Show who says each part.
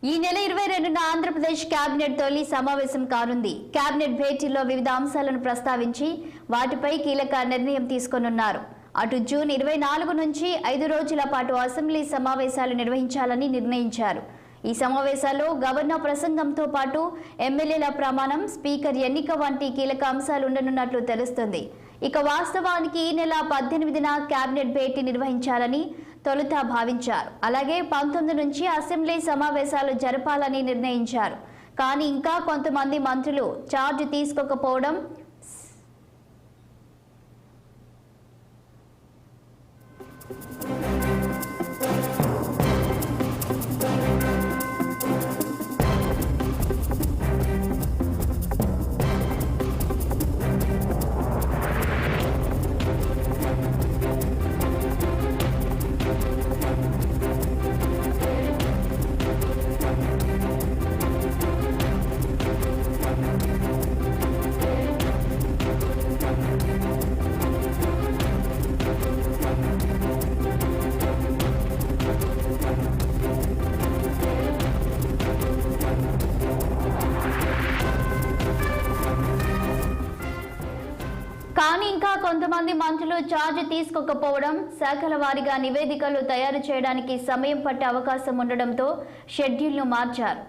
Speaker 1: ఈ నెల 22న ఆంధ్రప్రదేశ్ కేబినెట్ తొలి సమావేశం కానుంది. కేబినెట్ భేటీలో వివిధ అంశాలను ప్రస్తావించి వాటిపై కీలక నిర్ణయం తీసుకోనున్నారు. అటు జూన్ 24 నుంచి 5 రోజుల పాటు అసెంబ్లీ సమావేశాలు నిర్వహించాలని నిర్ణయించారు. ఈ సమావేశాల్లో గవర్నర్ ప్రసంగంతో పాటు ఎమ్మెల్యేల ప్రమాణం, స్పీకర్ ఎన్నిక వంటి కీలక అంశాలు ఉండనున్నట్లు తెలుస్తుంది. ఇక వాస్తవానికి ఈ నెల 18న కేబినెట్ భేటీ నిర్వహించాలని తొలుత భావించారు. అలాగే 19 నుంచి అసెంబ్లీ సమావేశాలు జరపాలని నిర్ణయించారు. కానీ ఇంకా కొంతమంది మంత్రులు ఛార్జ్ తీసుకోకపోవడం కానీ ఇంకా కొంతమంది మంత్రులు ఛార్జ్ తీసుకోకపోవడం, శాఖల వారీగా నివేదికలు తయారు చేయడానికి సమయం పట్టే అవకాశం ఉండడంతో షెడ్యూల్ను మార్చారు.